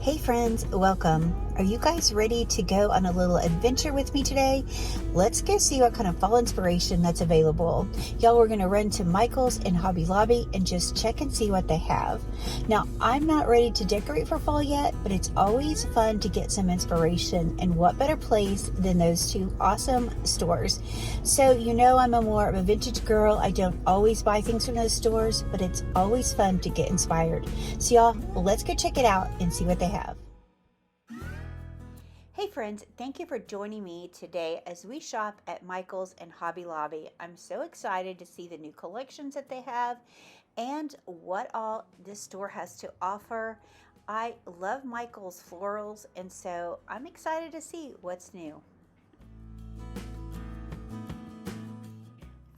Hey friends, welcome. Are you guys ready to go on a little adventure with me today? Let's go see what kind of fall inspiration that's available. Y'all, we're going to run to Michael's and Hobby Lobby and just check and see what they have. Now, I'm not ready to decorate for fall yet, but it's always fun to get some inspiration, and what better place than those two awesome stores. So, I'm more of a vintage girl. I don't always buy things from those stores, but it's always fun to get inspired. So y'all, let's go check it out and see what they have. Hey friends, thank you for joining me today as we shop at Michael's and Hobby Lobby. I'm so excited to see the new collections that they have and what all this store has to offer. I love Michael's florals, and so I'm excited to see what's new.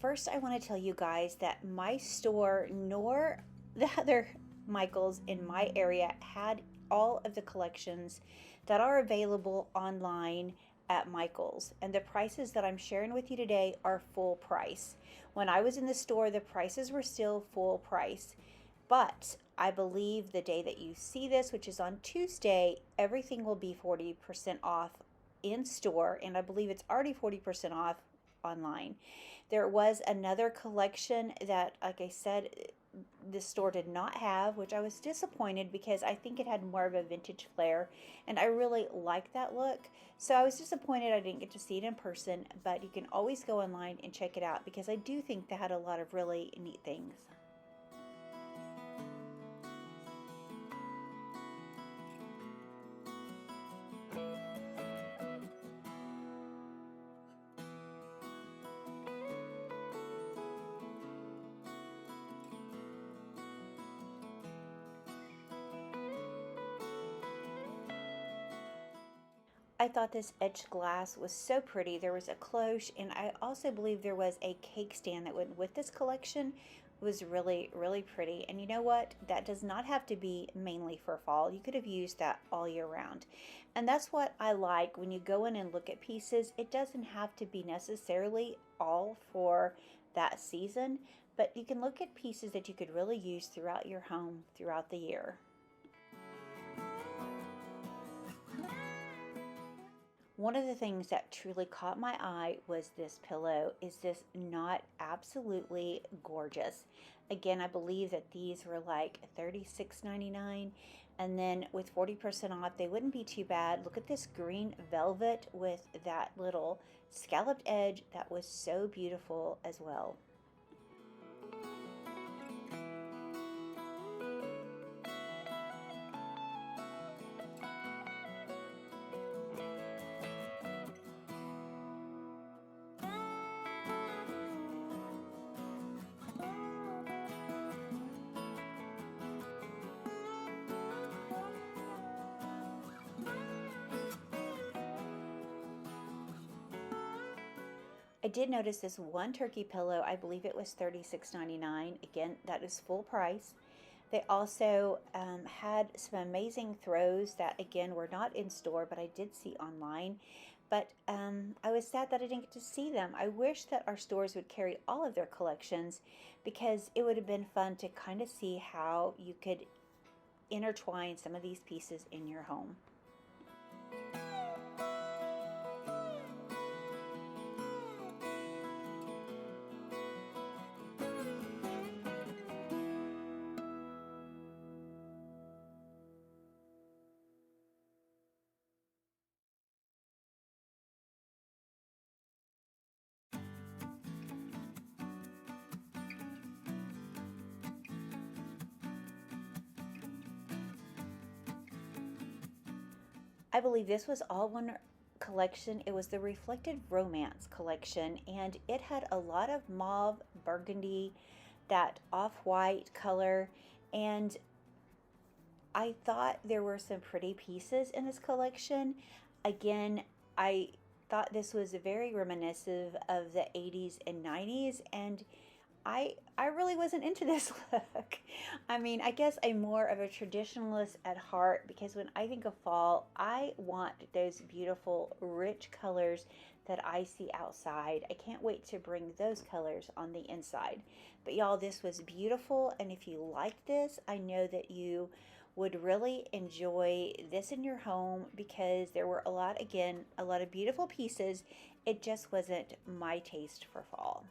First, I want to tell you guys that my store nor the other Michael's in my area had all of the collections that are available online at Michael's, and the prices that I'm sharing with you today are full price. When I was in the store, the prices were still full price, but I believe the day that you see this, which is on Tuesday, everything will be 40% off in store, and I believe it's already 40% off online. There was another collection that, like I said, this store did not have, which I was disappointed because I think it had more of a vintage flair and I really like that look. So I was disappointed I didn't get to see it in person, but you can always go online and check it out because I do think they had a lot of really neat things. I thought this etched glass was so pretty. There was a cloche, and I also believe there was a cake stand that went with this collection. It was really, really pretty. And you know what? That does not have to be mainly for fall. You could have used that all year round. And that's what I like when you go in and look at pieces. It doesn't have to be necessarily all for that season, but you can look at pieces that you could really use throughout your home throughout the year. One of the things that truly caught my eye was this pillow. Is this not absolutely gorgeous? Again, I believe that these were like $36.99, and then with 40% off, they wouldn't be too bad. Look at this green velvet with that little scalloped edge. That was so beautiful as well. I did notice this one turkey pillow. I believe it was $36.99. Again, that is full price. They also had some amazing throws that, again, were not in store, but I did see online. But I was sad that I didn't get to see them. I wish that our stores would carry all of their collections because it would have been fun to kind of see how you could intertwine some of these pieces in your home. I believe this was all one collection. It was the Reflected Romance collection, and it had a lot of mauve, burgundy, that off-white color, and I thought there were some pretty pieces in this collection. Again, I thought this was very reminiscent of the 80s and 90s, and I really wasn't into this look. I mean, I guess I'm more of a traditionalist at heart because when I think of fall, I want those beautiful rich colors that I see outside. I can't wait to bring those colors on the inside. But y'all, this was beautiful, and if you like this, I know that you would really enjoy this in your home because there were a lot of beautiful pieces. It just wasn't my taste for fall.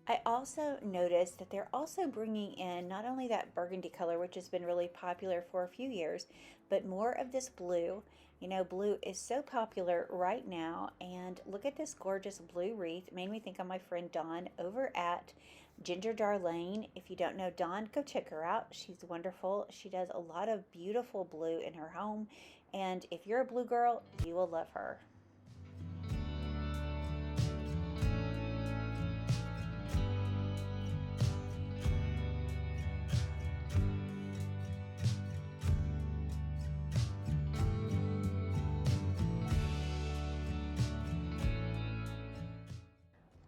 I also noticed that they're also bringing in not only that burgundy color, which has been really popular for a few years, but more of this blue. You know, blue is so popular right now. And look at this gorgeous blue wreath. It made me think of my friend Dawn over at Ginger Jar Lane. If you don't know Dawn, go check her out. She's wonderful. She does a lot of beautiful blue in her home. And if you're a blue girl, you will love her.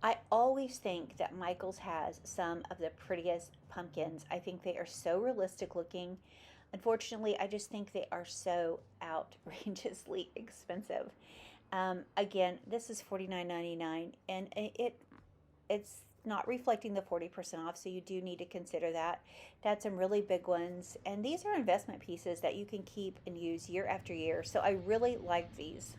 I always think that Michaels has some of the prettiest pumpkins. I think they are so realistic looking. Unfortunately, I just think they are so outrageously expensive. Again, this is $49.99, and it's not reflecting the 40% off, so you do need to consider that. That's some really big ones, and these are investment pieces that you can keep and use year after year. So I really like these.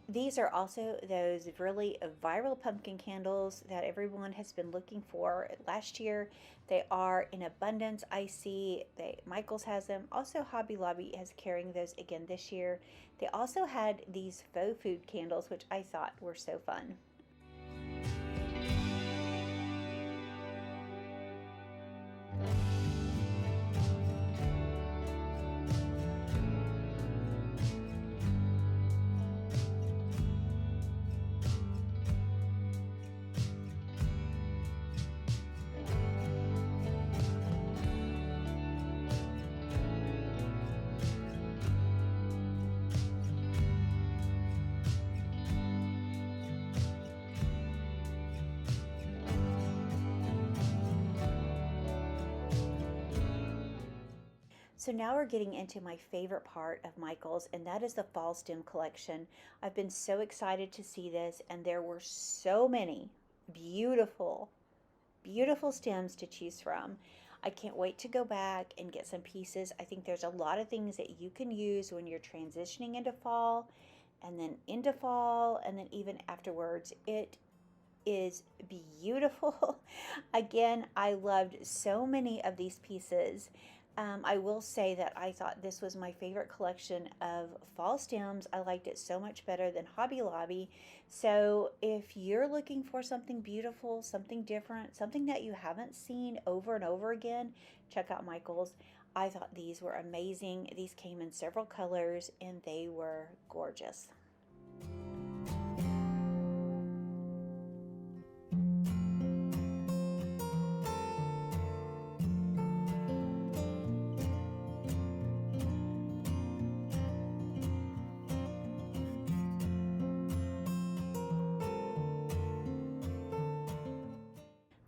These are also those really viral pumpkin candles that everyone has been looking for last year. They are in abundance. I see they Michaels has them. Also Hobby Lobby is carrying those again this year. They also had these faux food candles, which I thought were so fun. So now we're getting into my favorite part of Michael's, and that is the fall stem collection. I've been so excited to see this, and there were so many beautiful, beautiful stems to choose from. I can't wait to go back and get some pieces. I think there's a lot of things that you can use when you're transitioning into fall, and then even afterwards. It is beautiful. Again, I loved so many of these pieces. I will say that I thought this was my favorite collection of fall stems. I liked it so much better than Hobby Lobby. So if you're looking for something beautiful, something different, something that you haven't seen over and over again, check out Michael's. I thought these were amazing. These came in several colors and they were gorgeous.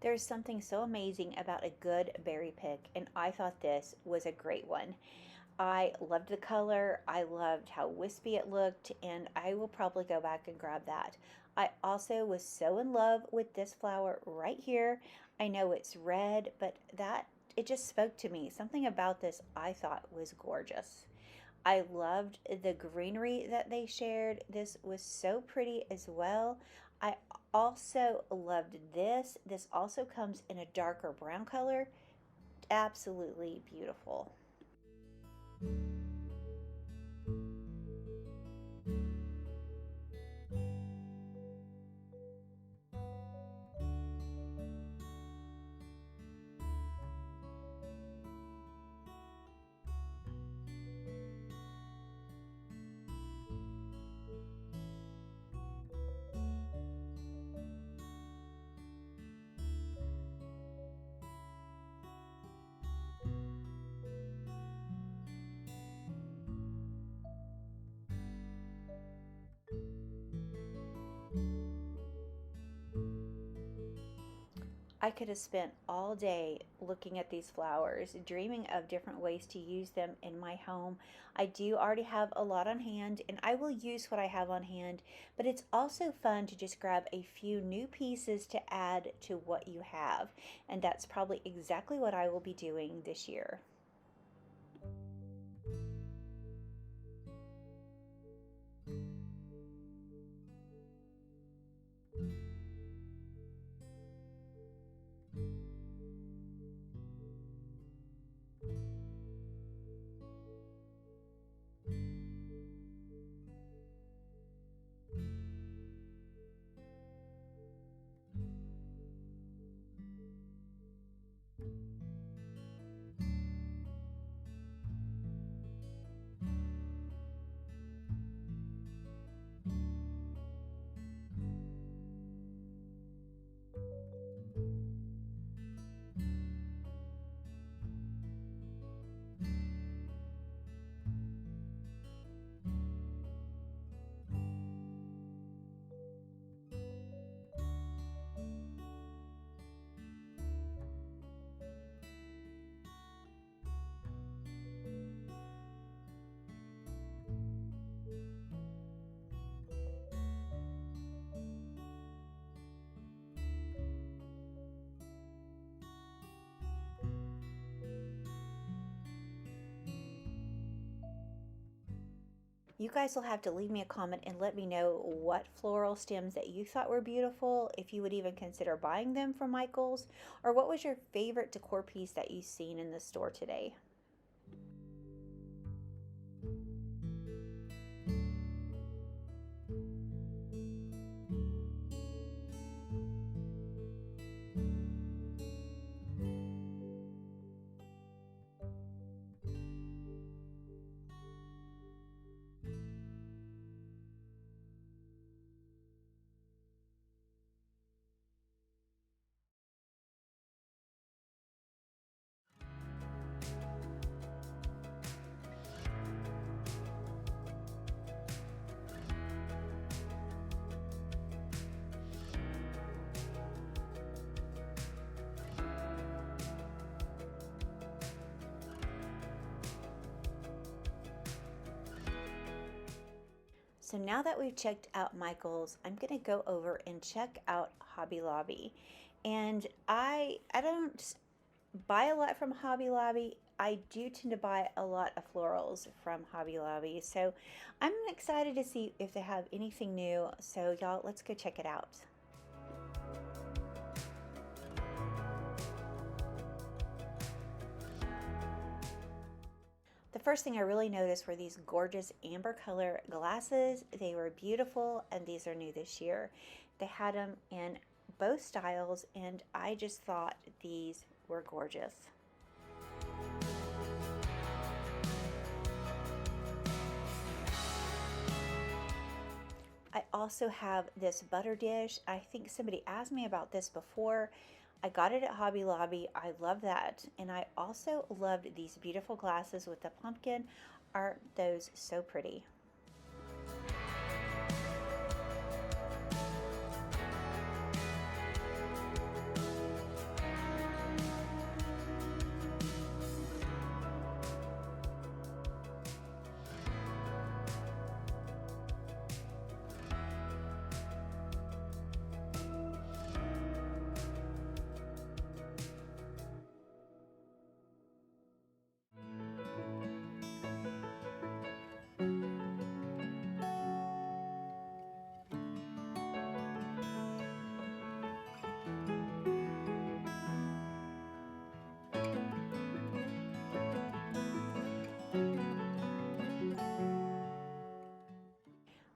There's something so amazing about a good berry pick, and I thought this was a great one. I loved the color, I loved how wispy it looked, and I will probably go back and grab that. I also was so in love with this flower right here. I know it's red, but that it just spoke to me. Something about this I thought was gorgeous. I loved the greenery that they shared. This was so pretty as well. I also loved this. This also comes in a darker brown color. Absolutely beautiful. I could have spent all day looking at these flowers, dreaming of different ways to use them in my home. I do already have a lot on hand, and I will use what I have on hand, but it's also fun to just grab a few new pieces to add to what you have, and that's probably exactly what I will be doing this year. You guys will have to leave me a comment and let me know what floral stems that you thought were beautiful, if you would even consider buying them from Michael's, or what was your favorite decor piece that you've seen in the store today. So now that we've checked out Michael's, I'm gonna go over and check out Hobby Lobby. And I don't buy a lot from Hobby Lobby. I do tend to buy a lot of florals from Hobby Lobby. So I'm excited to see if they have anything new. So y'all, let's go check it out. The first thing I really noticed were these gorgeous amber color glasses. They were beautiful, and these are new this year. They had them in both styles, and I just thought these were gorgeous. I also have this butter dish. I think somebody asked me about this before. I got it at Hobby Lobby. I love that. And I also loved these beautiful glasses with the pumpkin. Aren't those so pretty?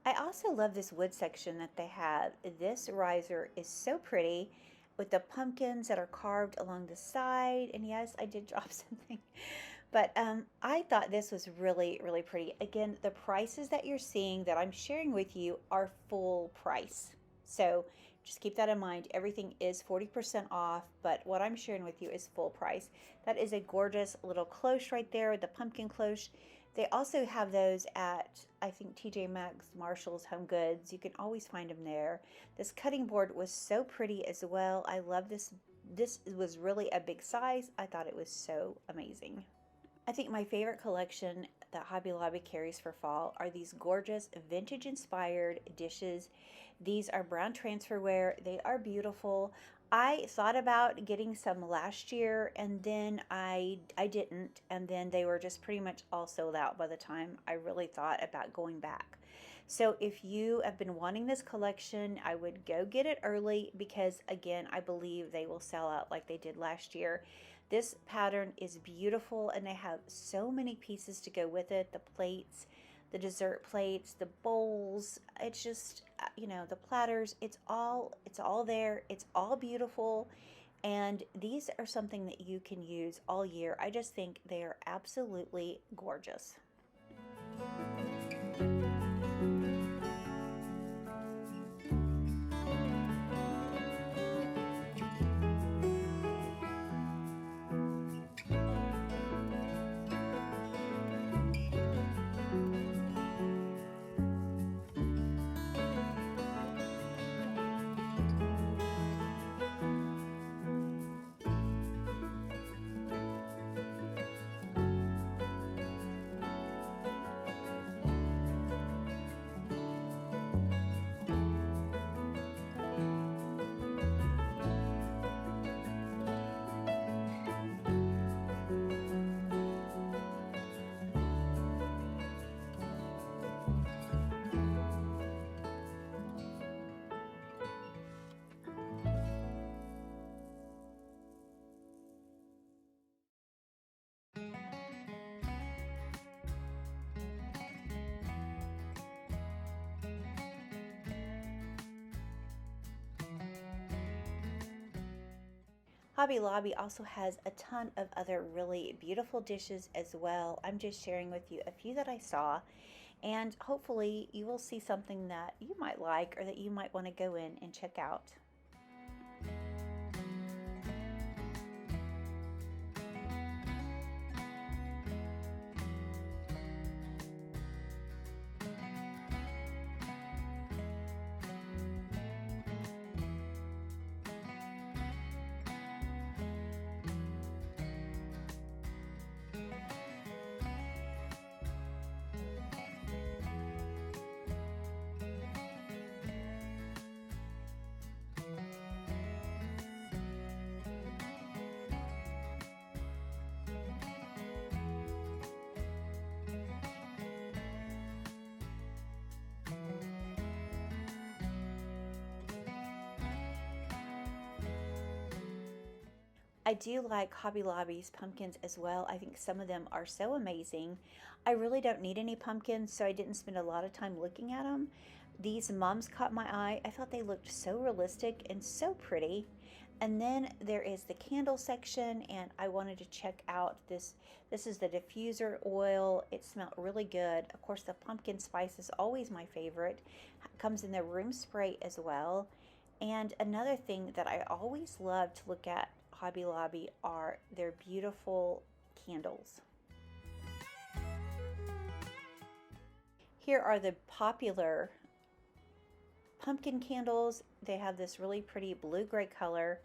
I also love this wood section that they have. This riser is so pretty with the pumpkins that are carved along the side. And yes, I did drop something. But I thought this was really, really pretty. Again, the prices that you're seeing that I'm sharing with you are full price. So just keep that in mind. Everything is 40% off, but what I'm sharing with you is full price. That is a gorgeous little cloche right there, the pumpkin cloche. They also have those at, I think, TJ Maxx, Marshall's, Home Goods. You can always find them there. This cutting board was so pretty as well. I love this this was really a big size. I thought it was so amazing. I think my favorite collection that Hobby Lobby carries for fall are these gorgeous vintage inspired dishes. These are brown transferware. They are beautiful. I thought about getting some last year and then I didn't, and then they were just pretty much all sold out by the time I really thought about going back. So if you have been wanting this collection, I would go get it early because again, I believe they will sell out like they did last year. This pattern is beautiful and they have so many pieces to go with it. The plates, the dessert plates, the bowls, it's just, the platters, it's all there. It's all beautiful. And these are something that you can use all year. I just think they are absolutely gorgeous. Hobby Lobby also has a ton of other really beautiful dishes as well. I'm just sharing with you a few that I saw, and hopefully you will see something that you might like or that you might want to go in and check out. I do like Hobby Lobby's pumpkins as well. I think some of them are so amazing. I really don't need any pumpkins, so I didn't spend a lot of time looking at them. These mums caught my eye. I thought they looked so realistic and so pretty. And then there is the candle section, and I wanted to check out this. This is the diffuser oil. It smelled really good. Of course, the pumpkin spice is always my favorite. Comes in the room spray as well. And another thing that I always love to look at Hobby Lobby are their beautiful candles. Here are the popular pumpkin candles. They have this really pretty blue-gray color,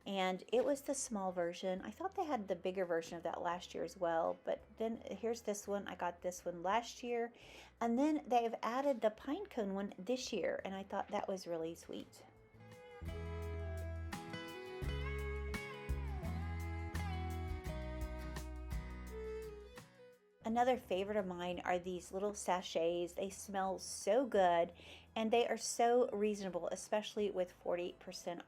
and it was the small version. I thought they had the bigger version of that last year as well, but then here's this one. I got this one last year, and then they've added the pine cone one this year, and I thought that was really sweet. Another favorite of mine are these little sachets. They smell so good and they are so reasonable, especially with 40%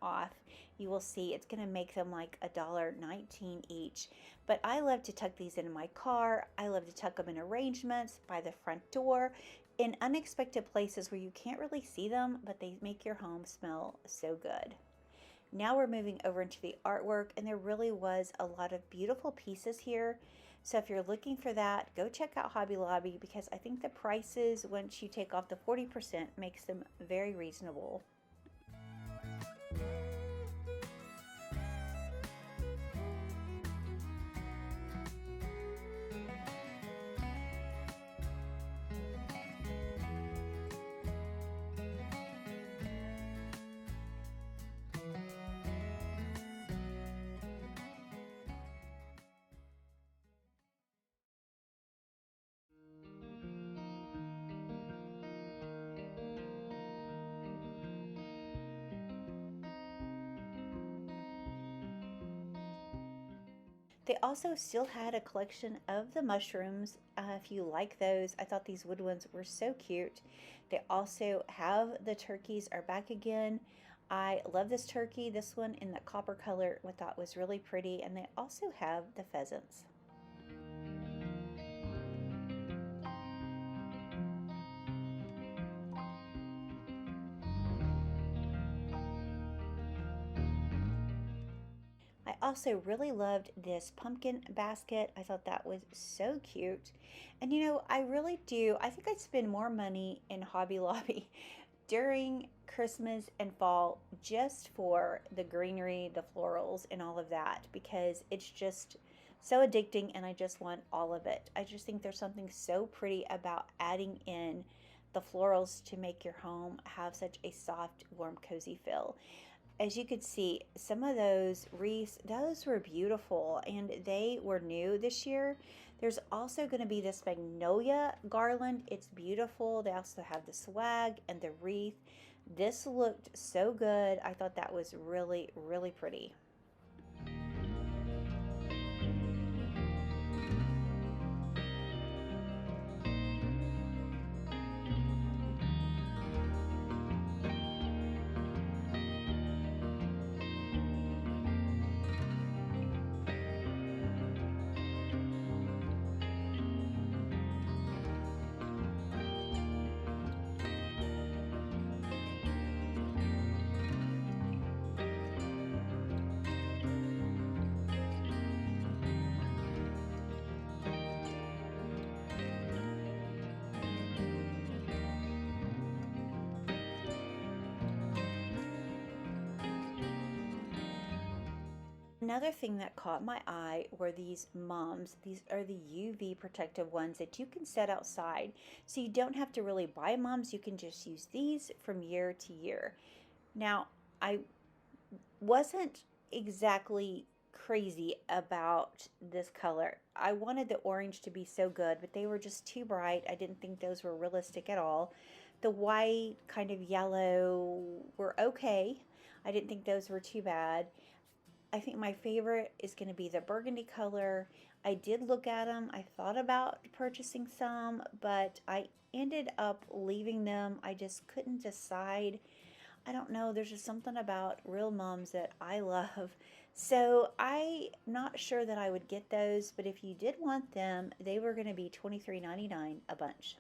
off. You will see it's going to make them like $1.19 each. But I love to tuck these in my car. I love to tuck them in arrangements by the front door in unexpected places where you can't really see them, but they make your home smell so good. Now we're moving over into the artwork, and there really was a lot of beautiful pieces here. So if you're looking for that, go check out Hobby Lobby because I think the prices, once you take off the 40%, makes them very reasonable. They also still had a collection of the mushrooms. If you like those, I thought these wood ones were so cute. They also have the turkeys are back again. I love this turkey. This one in the copper color I thought was really pretty. And they also have the pheasants. I also really loved this pumpkin basket. I thought that was so cute. And I really do. I think I'd spend more money in Hobby Lobby during Christmas and fall just for the greenery, the florals, and all of that because it's just so addicting and I just want all of it. I just think there's something so pretty about adding in the florals to make your home have such a soft, warm, cozy feel. As you could see, some of those wreaths, those were beautiful and they were new this year. There's also going to be this magnolia garland. It's beautiful. They also have the swag and the wreath. This looked so good. I thought that was really, really pretty. Another thing that caught my eye were these mums. These are the UV protective ones that you can set outside. So you don't have to really buy mums. You can just use these from year to year. Now, I wasn't exactly crazy about this color. I wanted the orange to be so good, but they were just too bright. I didn't think those were realistic at all. The white, kind of yellow were okay. I didn't think those were too bad. I think my favorite is going to be the burgundy color. I did look at them. I thought about purchasing some, but I ended up leaving them. I just couldn't decide. I don't know. There's just something about real mums that I love. So I'm not sure that I would get those, but if you did want them, they were going to be $23.99 a bunch.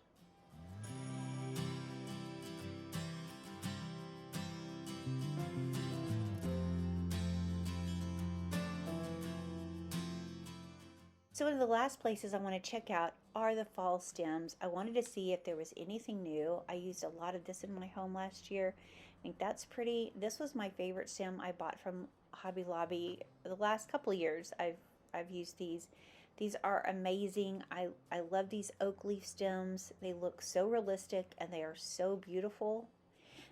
So one of the last places I want to check out are the fall stems. I wanted to see if there was anything new. I used a lot of this in my home last year. I think that's pretty. This was my favorite stem I bought from Hobby Lobby the last couple of years. I've used these. These are amazing. I love these oak leaf stems. They look so realistic and they are so beautiful.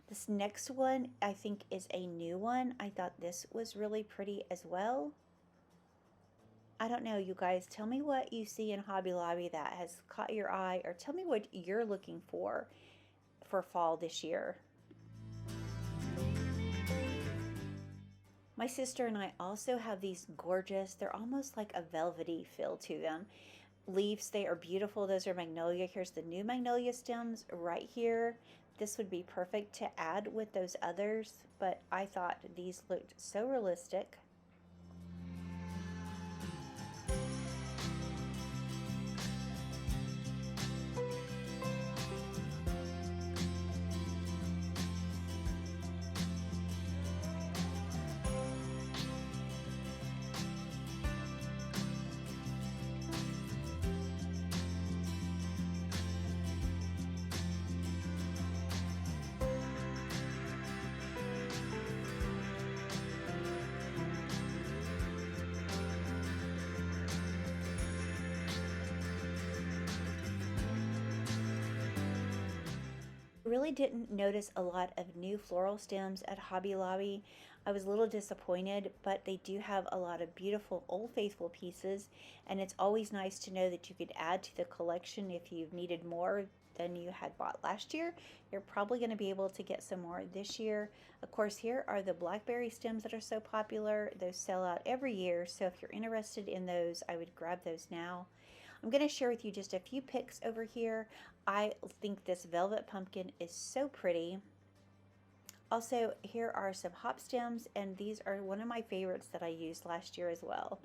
This next one I think is a new one. I thought this was really pretty as well. I don't know, you guys. Tell me what you see in Hobby Lobby that has caught your eye, or tell me what you're looking for fall this year. My sister and I also have these gorgeous, they're almost like a velvety feel to them. Leaves, they are beautiful. Those are magnolia. Here's the new magnolia stems right here. This would be perfect to add with those others, but I thought these looked so realistic. Really didn't notice a lot of new floral stems at Hobby Lobby. I was a little disappointed, but they do have a lot of beautiful Old Faithful pieces, and it's always nice to know that you could add to the collection if you've needed more. than you had bought last year. You're probably going to be able to get some more this year. Of course, here are the blackberry stems that are so popular. Those sell out every year, so if you're interested in those, I would grab those now. I'm going to share with you just a few pics over here. I think this velvet pumpkin is so pretty. Also, here are some hop stems, and these are one of my favorites that I used last year as well.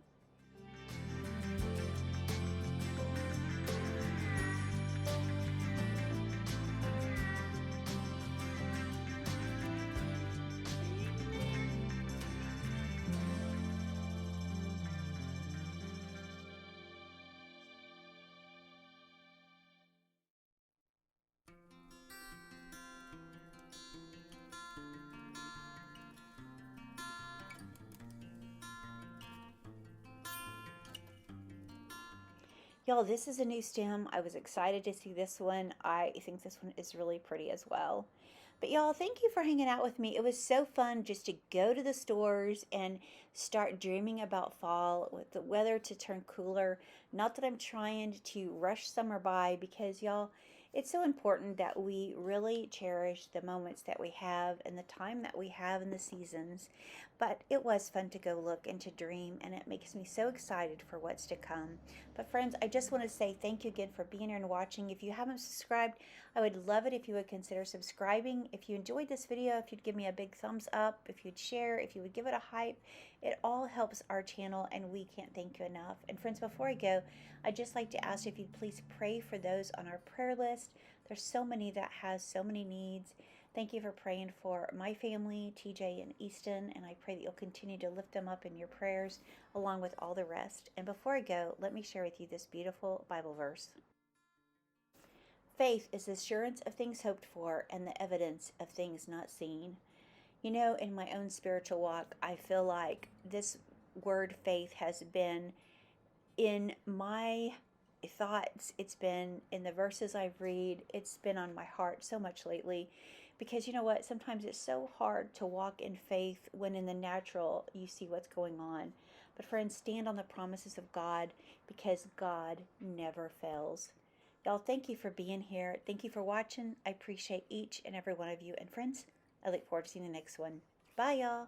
Y'all, this is a new stem. I was excited to see this one. I think this one is really pretty as well. But y'all, thank you for hanging out with me. It was so fun just to go to the stores and start dreaming about fall with the weather to turn cooler. Not that I'm trying to rush summer by, because y'all, it's so important that we really cherish the moments that we have and the time that we have in the seasons. But it was fun to go look and to dream, and it makes me so excited for what's to come. But friends, I just want to say thank you again for being here and watching. If you haven't subscribed, I would love it if you would consider subscribing. If you enjoyed this video, if you'd give me a big thumbs up, if you'd share, if you would give it a hype, it all helps our channel, and we can't thank you enough. And friends, before I go, I'd just like to ask if you'd please pray for those on our prayer list. There's so many that has so many needs. Thank you for praying for my family, TJ and Easton, and I pray that you'll continue to lift them up in your prayers along with all the rest. And before I go, let me share with you this beautiful Bible verse. Faith is the assurance of things hoped for and the evidence of things not seen. You know, in my own spiritual walk, I feel like this word faith has been in my thoughts, it's been in the verses I read, it's been on my heart so much lately. Because you know what? Sometimes it's so hard to walk in faith when in the natural you see what's going on. But friends, stand on the promises of God, because God never fails. Y'all, thank you for being here. Thank you for watching. I appreciate each and every one of you. And friends, I look forward to seeing the next one. Bye, y'all.